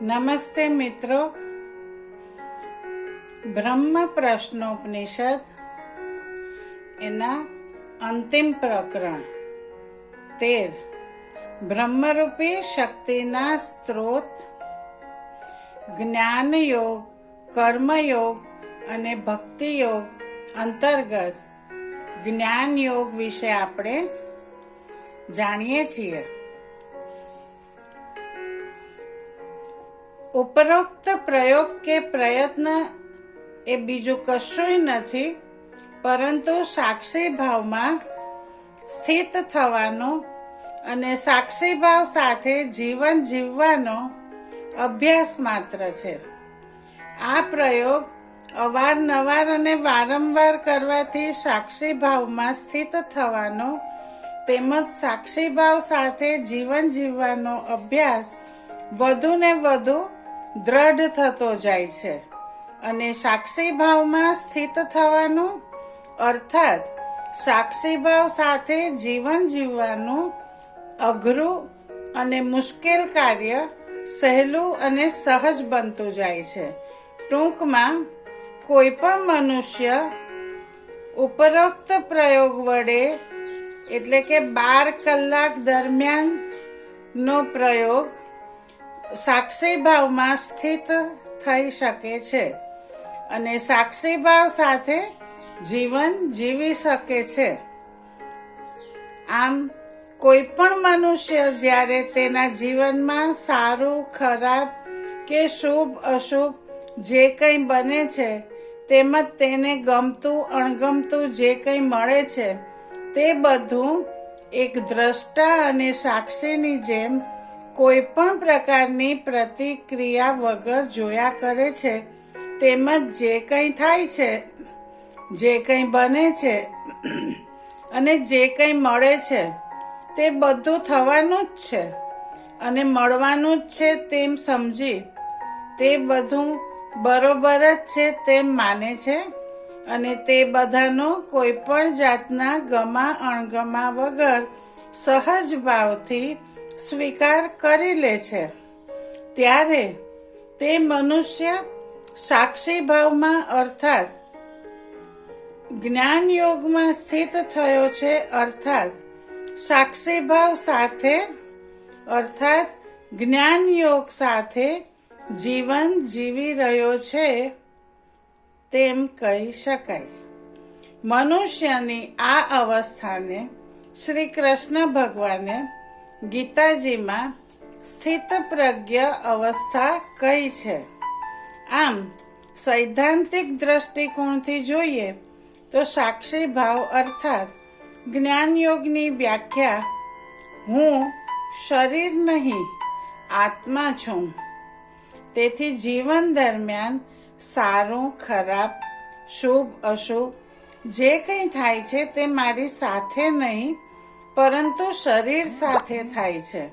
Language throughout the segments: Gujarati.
નમસ્તે મિત્રો. બ્રહ્મ પ્રશ્નોપનિષદ એના અંતિમ પ્રકરણ 13 બ્રહ્મરૂપી શક્તિના સ્ત્રોત, જ્ઞાન યોગ, કર્મયોગ અને ભક્તિ યોગ અંતર્ગત જ્ઞાન યોગ વિશે આપણે જાણીએ છીએ. ઉપરોક્ત પ્રયોગ કે પ્રયત્ન એ બીજું કશુંય નથી, પરંતુ સાક્ષી ભાવમાં સ્થિત થવાનો અને સાક્ષી ભાવ સાથે જીવન જીવવાનો અભ્યાસ માત્ર છે. આ પ્રયોગ અવારનવાર અને વારંવાર કરવાથી સાક્ષી ભાવમાં સ્થિત થવાનો તેમજ સાક્ષી ભાવ સાથે જીવન જીવવાનો અભ્યાસ વધુ ને વધુ દ્રઢ થતો જાય છે અને સાક્ષી ભાવમાં સ્થિત થવાનું અર્થાત સાક્ષી ભાવ સાથે જીવન જીવવાનું અઘરું અને મુશ્કેલ કાર્ય સહેલું અને સહજ બનતું જાય છે. ટૂંકમાં કોઈ પણ મનુષ્ય ઉપરોક્ત પ્રયોગ વડે એટલે કે 12 કલાક દરમિયાનનો પ્રયોગ સાક્ષી ભાવમાં સ્થિત થઈ શકે છે અને સાક્ષી ભાવ સાથે જીવન જીવી શકે છે. આમ કોઈ પણ મનુષ્ય જ્યારે તેના જીવનમાં સારું ખરાબ કે શુભ અશુભ જે કંઈ બને છે તેમજ તેને ગમતું અણગમતું જે કંઈ મળે છે તે બધું એક દ્રષ્ટા અને સાક્ષીની જેમ કોઈ પણ પ્રકારની પ્રતિક્રિયા વગર જોયા કરે છે. તેમજ જે કંઈ થાય છે, જે કંઈ બને છે અને જે કંઈ મળે છે તે બધું થવાનું જ છે અને મળવાનું જ છે તેમ સમજી તે બધું બરોબર જ છે તેમ માને છે અને તે બધાનો કોઈ પણ જાતના ગમા અણગમા વગર સહજ ભાવથી સ્વીકાર કરી લે છે. ત્યારે તે મનુષ્ય સાક્ષી ભાવમાં અર્થાત જ્ઞાન યોગમાં સ્થિત થયો છે, અર્થાત સાક્ષી ભાવ સાથે અર્થાત જ્ઞાન યોગ સાથે જીવન જીવી રહ્યો છે તેમ કહી શકાય. મનુષ્યની આ અવસ્થાને શ્રી કૃષ્ણ ભગવાને ગીતાજીમાં સ્થિત પ્રજ્ઞ અવસ્થા કહી છે. આમ સૈદ્ધાંતિક દ્રષ્ટિકોણથી જોઈએ તો સાક્ષી ભાવ અર્થાત જ્ઞાન યોગની વ્યાખ્યા હું શરીર નહીં આત્મા છું. તેથી જીવન દરમિયાન સારું ખરાબ શુભ અશુભ જે કંઈ થાય છે તે મારી સાથે નહીં પરંતુ શરીર સાથે થાય છે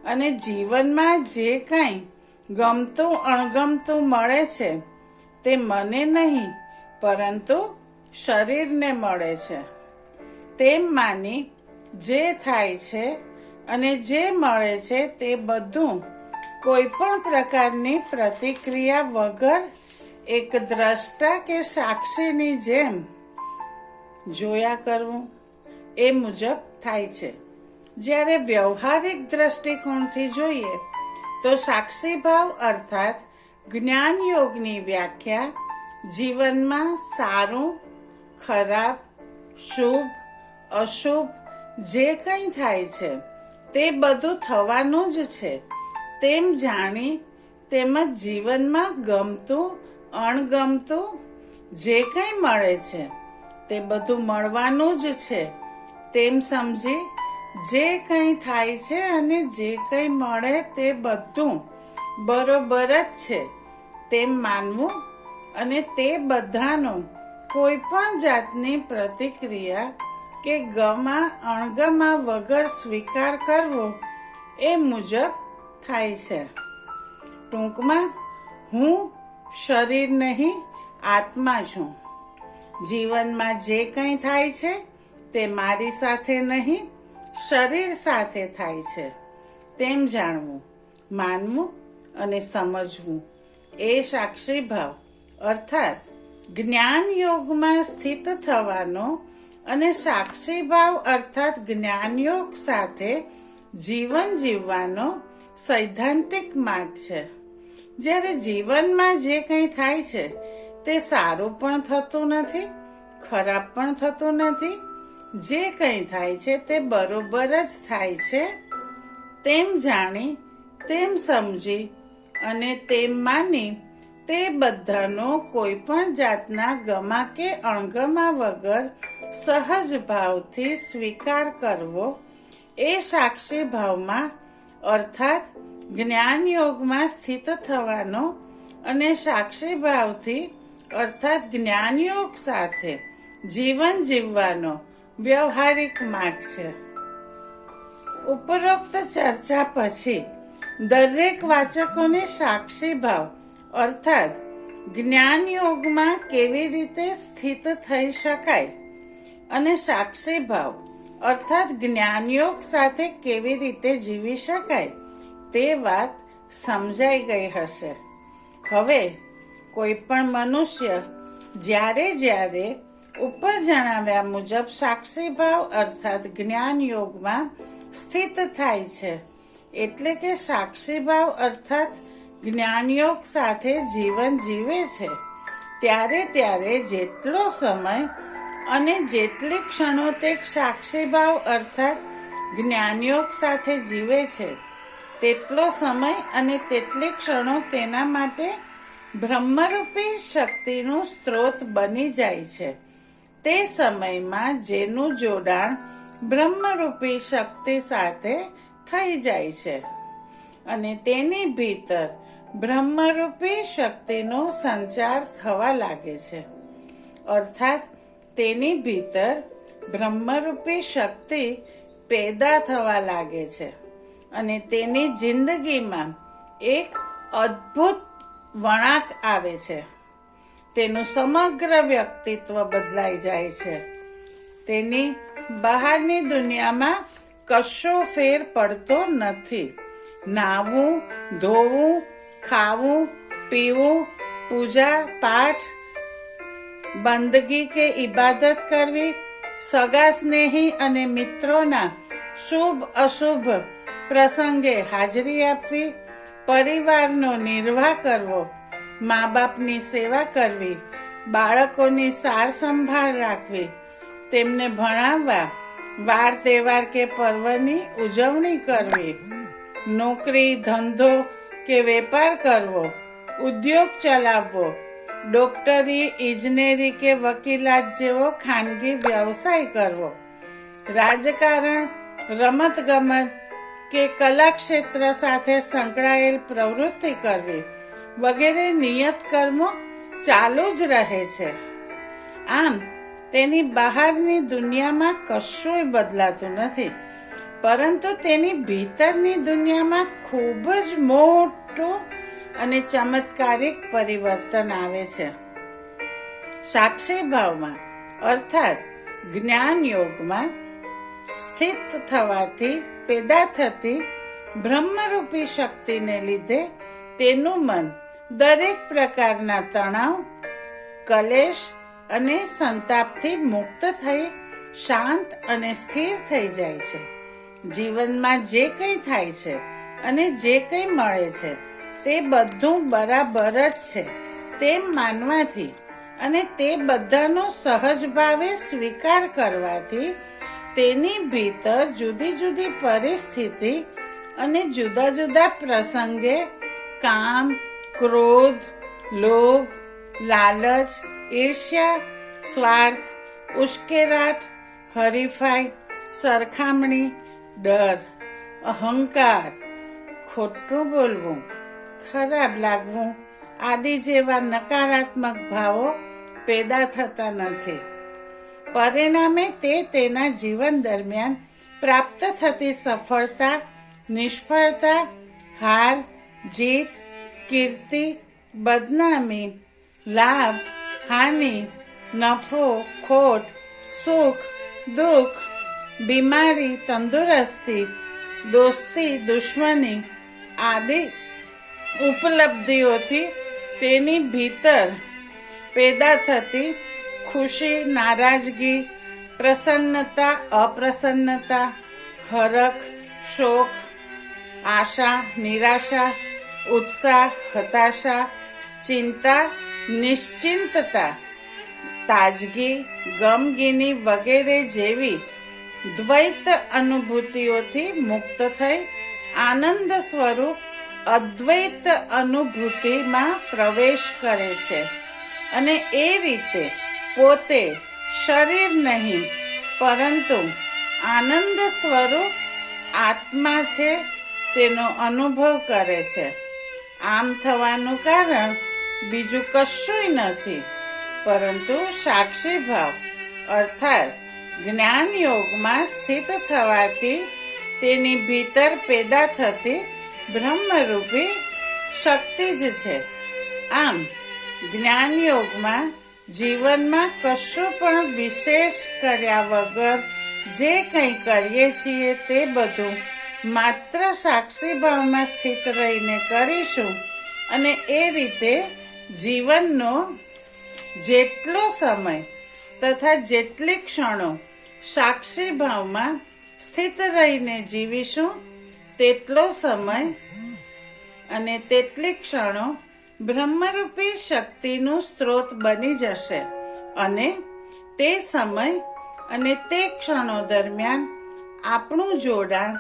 અને જીવનમાં જે કંઈ ગમતું અણગમતું મળે છે તે મને નહીં પરંતુ શરીરને મળે છે તેમ માની જે થાય છે અને જે મળે છે તે બધું કોઈ પણ પ્રકારની પ્રતિક્રિયા વગર એક દ્રષ્ટા કે સાક્ષીની જેમ જોયા કરવું એ મુજબ થાય છે. જ્યારે વ્યવહારિક દ્રષ્ટિકોણથી જોઈએ તો સાક્ષી ભાવ અર્થાત જ્ઞાન યોગની વ્યાખ્યા જીવનમાં સારું ખરાબ શુભ અશુભ જે કંઈ થાય છે તે બધું થવાનું જ છે તેમ જાણી તેમજ જીવનમાં ગમતું અણગમતું જે કંઈ મળે છે તે બધું મળવાનું જ છે તેમ સમજી જે કંઈ થાય છે અને જે કંઈ મળે તે બધું બરોબર જ છે તેમ માનવું અને તે બધાનો કોઈ પણ જાતની પ્રતિક્રિયા કે ગમા અણગમા વગર સ્વીકાર કરવો એ મુજબ થાય છે. ટૂંકમાં હું શરીર નહીં આત્મા છું. જીવનમાં જે કંઈ થાય છે તે મારી સાથે નહીં શરીર સાથે થાય છે તેમ જાણવું, માનવું અને સમજવું એ સાક્ષી ભાવ અર્થાત જ્ઞાન યોગમાં સ્થિત થવાનો અને સાક્ષી ભાવ અર્થાત જ્ઞાન યોગ સાથે જીવન જીવવાનો સૈદ્ધાંતિક માર્ગ છે. જ્યારે જીવનમાં જે કંઈ થાય છે તે સારું પણ થતું નથી, ખરાબ પણ થતું નથી. જે કંઈ થાય છે તે બરોબર જ થાય છે તેમ જાણી, તેમ સમજી અને તેમ માની તે બધાનો કોઈ પણ જાતના ગમા કે અણગમા વગર સહજ ભાવથી સ્વીકાર કરવો એ સાક્ષી ભાવમાં અર્થાત જ્ઞાન યોગમાં સ્થિત થવાનો અને સાક્ષી ભાવથી અર્થાત જ્ઞાન યોગ સાથે જીવન જીવવાનો વ્યવહારિક માર્ગ છે. ઉપરોક્ત ચર્ચા પછી દરેક વાચકોને સાક્ષી ભાવ અર્થાત જ્ઞાન યોગમાં કેવી રીતે સ્થિત થઈ શકાય અને સાક્ષી ભાવ અર્થાત જ્ઞાન યોગ સાથે કેવી રીતે જીવી શકાય તે વાત સમજાઈ ગઈ હશે. હવે કોઈ પણ મનુષ્ય જ્યારે ઉપર જણાવ્યા મુજબ સાક્ષી ભાવ અર્થાત જ્ઞાન યોગમાં સ્થિત થાય છે એટલે કે સાક્ષી ભાવ અર્થાત જ્ઞાન યોગ સાથે જીવન જીવે છે ત્યારે જેટલો સમય અને જેટલી ક્ષણો તે સાક્ષી ભાવ અર્થાત જ્ઞાનયોગ સાથે જીવે છે તેટલો સમય અને તેટલી ક્ષણો તેના માટે બ્રહ્મરૂપી શક્તિનું સ્ત્રોત બની જાય છે. તે સમયમાં જેનું જોડાણ બ્રહ્મરૂપી શક્તિ સાથે થઈ જાય છે અને તેની ભીતર બ્રહ્મરૂપી શક્તિનો સંચાર થવા લાગે છે. અર્થાત તેની ભીતર બ્રહ્મરૂપી શક્તિ પેદા થવા લાગે છે અને તેની જિંદગીમાં એક અદ્ભુત વળાંક આવે છે. તેનું સમગ્ર વ્યક્તિત્વ બદલાઈ જાય છે. તેની બહારની દુનિયામાં કશો ફેર પડતો નથી. નાહવું, ધોવું, ખાવું, પીવું, પૂજા પાઠ, બંદગી કે ઇબાદત કરવી, સગા સ્નેહી અને મિત્રોના શુભ અશુભ પ્રસંગે હાજરી આપવી, પરિવારનો નિર્વાહ કરવો, મા બાપની સેવા કરવી, બાળકોની સાર સંભાળ રાખવી, તેમને ભણાવવા, વાર તહેવાર કે પર્વની ઉજવણી કરવી, નોકરી ધંધો કે વેપાર કરવો, ઉદ્યોગ ચલાવવો, ડોક્ટરી, ઇજનેરી કે વકીલાત જેવો ખાનગી વ્યવસાય કરવો, રાજકારણ, રમતગમત કે કલા ક્ષેત્ર સાથે સંકળાયેલ પ્રવૃત્તિ કરવી વગેરે નિયત કર્મો ચાલુ જ રહે છે. આમ તેની બહારની દુનિયામાં કશુંય બદલાતું નથી, પરંતુ તેની ભીતરની દુનિયામાં ખૂબ જ મોટું અને ચમત્કારિક પરિવર્તન આવે છે. સાક્ષી ભાવમાં અર્થાત જ્ઞાન યોગમાં સ્થિત થવાથી પેદા થતી બ્રહ્મરૂપી શક્તિને લીધે તેનું મન દરેક પ્રકારના તણાવ, કલેશ અને સંતાપથી મુક્ત થઈ શાંત અને સ્થિર થઈ જાય છે. જીવનમાં જે કંઈ થાય છે અને જે કંઈ મળે છે તે બધું બરાબર જ છે તેમ માનવાથી અને તે બધાનો સહજ ભાવે સ્વીકાર કરવાથી તેની ભીતર જુદી જુદી પરિસ્થિતિ અને જુદા જુદા પ્રસંગે કામ, ક્રોધ, લોભ, લાલચ, ઈર્ષ્યા, સ્વાર્થ, ઉશ્કેરાટ, હરીફાઈ, સરખામણી, ડર, અહંકાર, ખોટું બોલવું, ખરાબ લાગવું આદિ જેવા નકારાત્મક ભાવો પેદા થતા નથી. પરિણામે તે તેના જીવન દરમિયાન પ્રાપ્ત થતી સફળતા, નિષ્ફળતા, હાર, જીત, કીર્તિ, બદનામી, લાભ, હાનિ, નફો, ખોટ, સુખ, દુઃખ, બીમારી, તંદુરસ્તી, દોસ્તી, દુશ્મની આદિ ઉપલબ્ધિઓથી તેની ભીતર પેદા થતી ખુશી, નારાજગી, પ્રસન્નતા, અપ્રસન્નતા, હરખ, શોક, આશા, નિરાશા, ઉત્સાહ, હતાશા, ચિંતા, નિશ્ચિંતતા, તાજગી, ગમગીની વગેરે જેવી દ્વૈત અનુભૂતિઓથી મુક્ત થઈ આનંદ સ્વરૂપ અદ્વૈત અનુભૂતિમાં પ્રવેશ કરે છે અને એ રીતે પોતે શરીર નહીં પરંતુ આનંદ સ્વરૂપ આત્મા છે તેનો અનુભવ કરે છે. આમ થવાનું કારણ બીજું કશું નથી પરંતુ સાક્ષી ભાવ અર્થાત જ્ઞાન યોગમાં સ્થિત થવાથી તેની ભીતર પેદા થતી બ્રહ્મરૂપી શક્તિ જ છે. આમ જ્ઞાન યોગમાં જીવનમાં કશું પણ વિશેષ કર્યા વગર જે કંઈ કરીએ છીએ તે બધું માત્ર સાક્ષી ભાવમાં સ્થિત રહીને કરીશું અને એ રીતે જીવનનો જેટલો સમય તથા જેટલી ક્ષણો સાક્ષી ભાવમાં સ્થિત રહીને જીવીશું તેટલો સમય અને તેટલી ક્ષણો બ્રહ્મરૂપી શક્તિનું સ્ત્રોત બની જશે અને તે સમય અને તે ક્ષણો દરમિયાન આપણું જોડાણ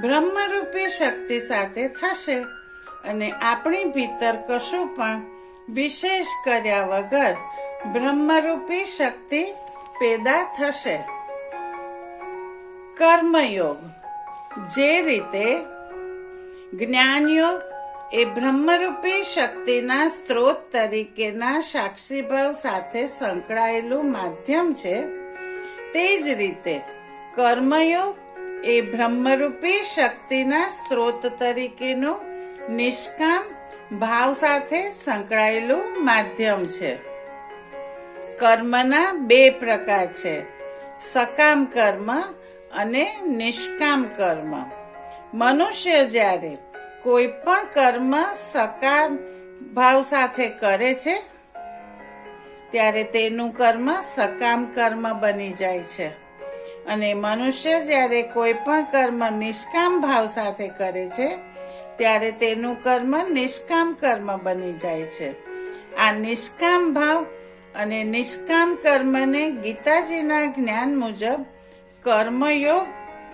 બ્રહ્મરૂપી શક્તિ સાથે થશે અને આપણી ભીતર કશું પણ વિશેષ કર્યા વગર બ્રહ્મરૂપી શક્તિ પેદા થશે. કર્મયોગ. જે રીતે જ્ઞાનયોગ એ બ્રહ્મરૂપી શક્તિના સ્ત્રોત તરીકેના સાક્ષીભાવ સાથે સંકળાયેલું માધ્યમ છે, તે જ રીતે કર્મયોગ એ બ્રહ્મરૂપી શક્તિના સ્ત્રોત તરીકેનું નિષ્કામ ભાવ સાથે સંકળાયેલું માધ્યમ છે. કર્મના બે પ્રકાર છે, સકામ કર્મ અને નિષ્કામ કર્મ. મનુષ્ય જ્યારે કોઈ પણ કર્મ સકામ ભાવ સાથે કરે છે ત્યારે તેનું કર્મ સકામ કર્મ બની જાય છે અને મનુષ્ય જ્યારે કોઈ પણ કર્મ નિષ્કામ ભાવ સાથે કરે છે ત્યારે તેનું કર્મ નિષ્કામ કર્મ બની જાય છે. આ નિષ્કામ ભાવ અને નિષ્કામ કર્મને ગીતાજીના જ્ઞાન મુજબ કર્મયોગ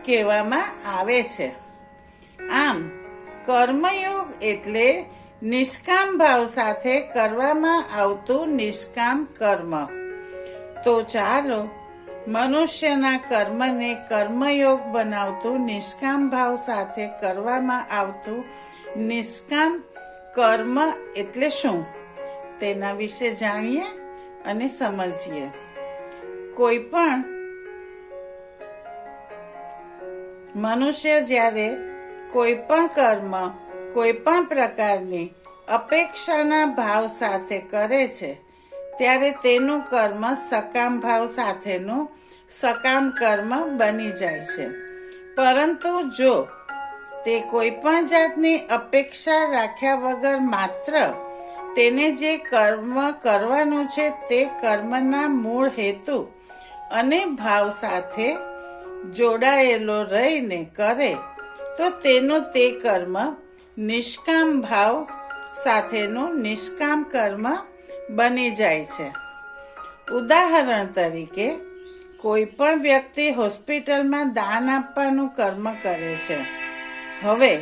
કહેવામાં આવે છે. આમ કર્મયોગ એટલે નિષ્કામ ભાવ સાથે કરવામાં આવતું નિષ્કામ કર્મ. તો ચાલો મનુષ્યના કર્મને કર્મયોગ બનાવતું નિષ્કામ ભાવ સાથે કરવામાં આવતું નિષ્કામ કર્મ એટલે શું તેના વિશે જાણીએ અને સમજીએ. કોઈ પણ મનુષ્ય જ્યારે કોઈ પણ કર્મ કોઈ પણ પ્રકારની અપેક્ષાના ભાવ સાથે કરે છે ત્યારે તેનું કર્મ સકામ ભાવ સાથેનું સકામ કર્મ બની જાય છે. પરંતુ જો તે કોઈ પણ જાતની અપેક્ષા રાખ્યા વગર માત્ર તેને જે કર્મ કરવાનું છે તે કર્મના મૂળ હેતુ અને ભાવ સાથે જોડાયેલો રહીને કરે તો તેનું તે કર્મ નિષ્કામ ભાવ સાથેનું નિષ્કામ કર્મ બની જાય છે. ઉદાહરણ તરીકે કોઈ પણ વ્યક્તિ હોસ્પિટલમાં દાન આપવાનું કર્મ કરે છે. હવે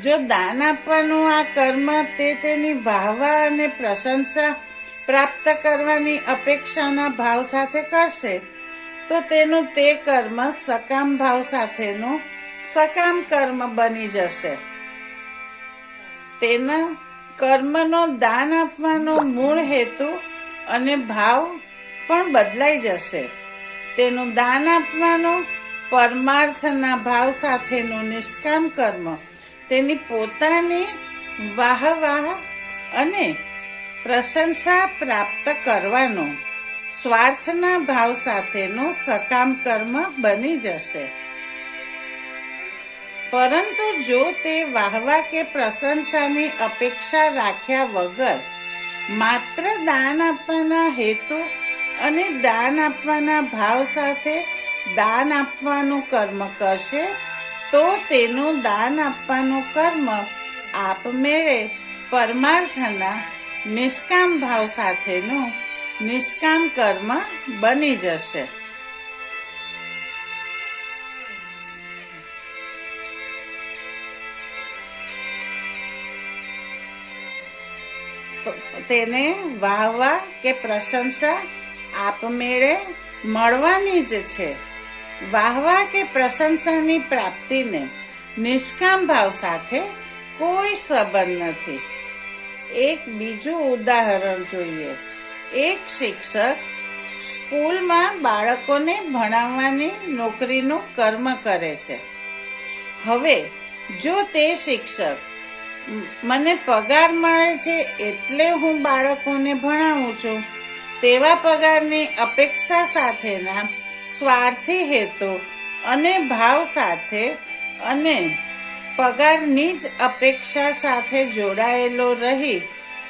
જો દાન આપવાનું આ કર્મ તે તેની વાહવા અને પ્રશંસા પ્રાપ્ત કરવાની અપેક્ષાના ભાવ સાથે કરશે તો તેનું તે કર્મ સકામ ભાવ સાથેનું સકામ કર્મ બની જશે. તેના કર્મનો દાન આપવાનો મૂળ હેતુ અને ભાવ પણ બદલાઈ જશે. તેનું દાન આપવાનો પરમાર્થના ભાવ સાથેનું નિષ્કામ કર્મ તેની પોતાની વાહવાહ અને પ્રશંસા પ્રાપ્ત કરવાનો સ્વાર્થના ભાવ સાથેનું સકામ કર્મ બની જશે. પરંતુ જો તે વાહવા કે પ્રશંસાની અપેક્ષા રાખ્યા વગર માત્ર દાન આપવાના હેતુ અને દાન આપવાના ભાવ સાથે દાન આપવાનું કર્મ કરશે તો તેનું દાન આપવાનું કર્મ આપમેળે પરમાર્થના નિષ્કામ ભાવ સાથેનું નિષ્કામ કર્મ બની જશે. તેને વાહવા કે પ્રશંસા આપમેળે મળવાની જ છે. વાહવા કે પ્રશંસાની પ્રાપ્તિને નિષ્કામ ભાવ સાથે કોઈ સંબંધ નથી. એક બીજું ઉદાહરણ જોઈએ. એક શિક્ષક સ્કૂલમાં બાળકોને ભણાવવાની નોકરીનું કર્મ કરે છે. હવે જો તે શિક્ષક મને પગાર મળે છે એટલે હું બાળકોને ભણાવું છું તેવા પગારની અપેક્ષા સાથેના સ્વાર્થી હેતુ અને ભાવ સાથે અને પગારની જ અપેક્ષા સાથે જોડાયેલો રહી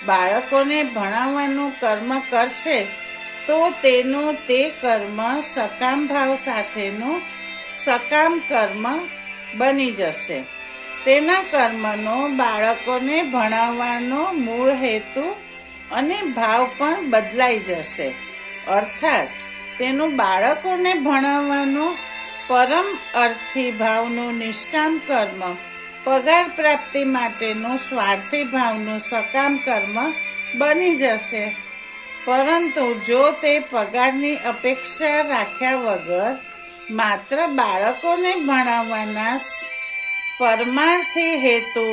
બાળકોને ભણાવવાનું કર્મ કરશે તો તેનું તે કર્મ સકામ ભાવ સાથેનું સકામ કર્મ બની જશે. તેના કર્મનો બાળકોને ભણાવવાનો મૂળ હેતુ અને ભાવ પણ બદલાઈ જશે. અર્થાત તેનું બાળકોને ભણાવવાનું પરમ અર્થી ભાવનું નિષ્કામ કર્મ પગાર પ્રાપ્તિ માટેનું સ્વાર્થી ભાવનું સકામ કર્મ બની જશે. પરંતુ જો તે પગારની અપેક્ષા રાખ્યા વગર માત્ર બાળકોને ભણાવવાના પરમાર્થી હેતુ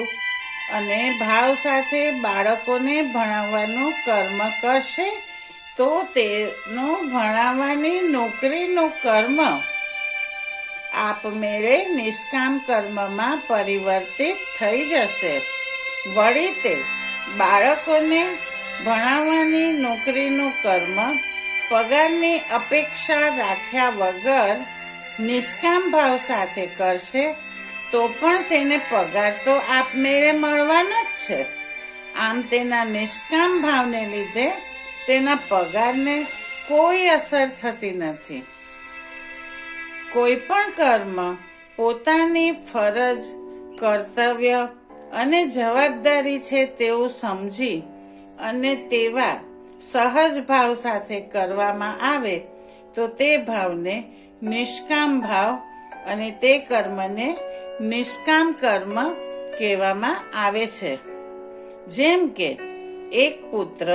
અને ભાવ સાથે બાળકોને ભણાવવાનું કર્મ કરશે તો તેનું ભણાવવાની નોકરીનું કર્મ આપમેળે નિષ્કામ કર્મમાં પરિવર્તિત થઈ જશે. વળી તે બાળકોને ભણાવવાની નોકરીનું કર્મ પગારની અપેક્ષા રાખ્યા વગર નિષ્કામ ભાવ સાથે કરશે તો પણ તેને પગાર તો આપમેળે મળવાનો જ છે. આમ તેના નિષ્કામ ભાવને લીધે તેના પગારને કોઈ અસર થતી નથી. કોઈ પણ કર્મ પોતાની ફરજ, કર્તવ્ય અને જવાબદારી છે તેવું સમજી અને તેવા સહજ ભાવ સાથે કરવામાં આવે તો તે ભાવને નિષ્કામ ભાવ અને તે કર્મને નિષ્કામ કર્મ કહેવામાં આવે છે. જેમ કે એક પુત્ર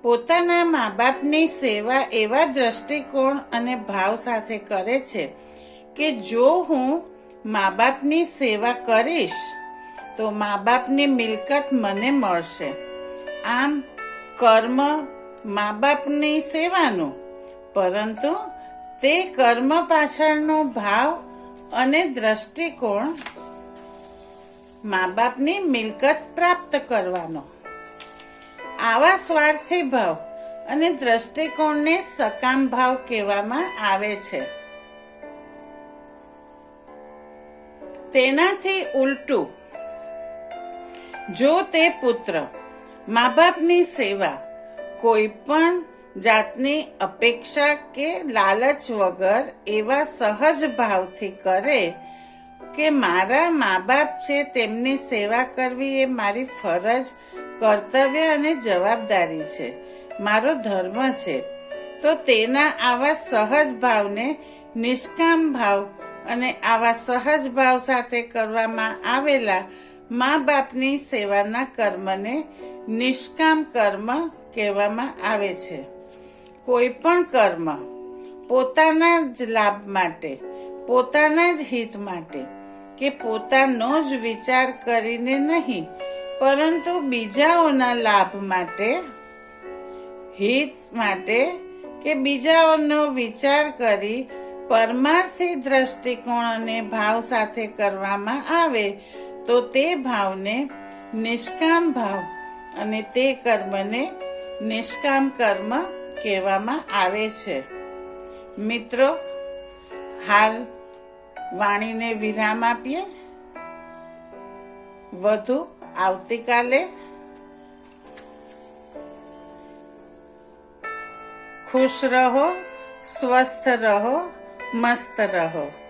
પોતાના મા બાપની સેવા એવા દ્રષ્ટિકોણ અને ભાવ સાથે કરે છે કે જો હું મા બાપની સેવા કરીશ તો મા બાપની મિલકત મને મળશે. આમ કર્મ મા બાપની સેવાનું, પરંતુ તે કર્મ પાછળનો ભાવ અને દ્રષ્ટિકોણ મા બાપની મિલકત પ્રાપ્ત કરવાનો. આવા સ્વાર્થી ભાવ અને દ્રષ્ટિકોણને સકામ ભાવ કહેવામાં આવે છે. તેનાથી ઉલટું, જો તે પુત્ર મા બાપની સેવા કોઈ પણ જાતની અપેક્ષા કે લાલચ વગર એવા સહજ ભાવથી કરે કે મારા મા બાપ છે તેમની સેવા કરવી એ મારી ફરજ, કર્તવ્ય અને જવાબદારી છે, મારો ધર્મ છે, તો તેના આવા સહજ ભાવને નિષ્કામ ભાવ અને આવા સહજ ભાવ સાથે કરવામાં આવેલા મા બાપની સેવાના કર્મને નિષ્કામ કર્મ કહેવામાં આવે છે. કોઈ પણ કર્મ પોતાના જ લાભ માટે, પોતાના જ હિત માટે કે પોતાનો જ વિચાર કરીને નહીં, પરંતુ બીજાઓના લાભ માટે, હિત માટે કે બીજાઓનો વિચાર કરી પરમાર્થી દ્રષ્ટિકોણ અને ભાવ સાથે કરવામાં આવે તો તે ભાવને નિષ્કામ ભાવ અને તે કર્મને નિષ્કામ કર્મ કહેવામાં આવે છે. મિત્રો, હાલ વાણીને વિરામ આપીએ. વધુ આવતીકાલે. ખુશ રહો, સ્વસ્થ રહો, મસ્ત રહો.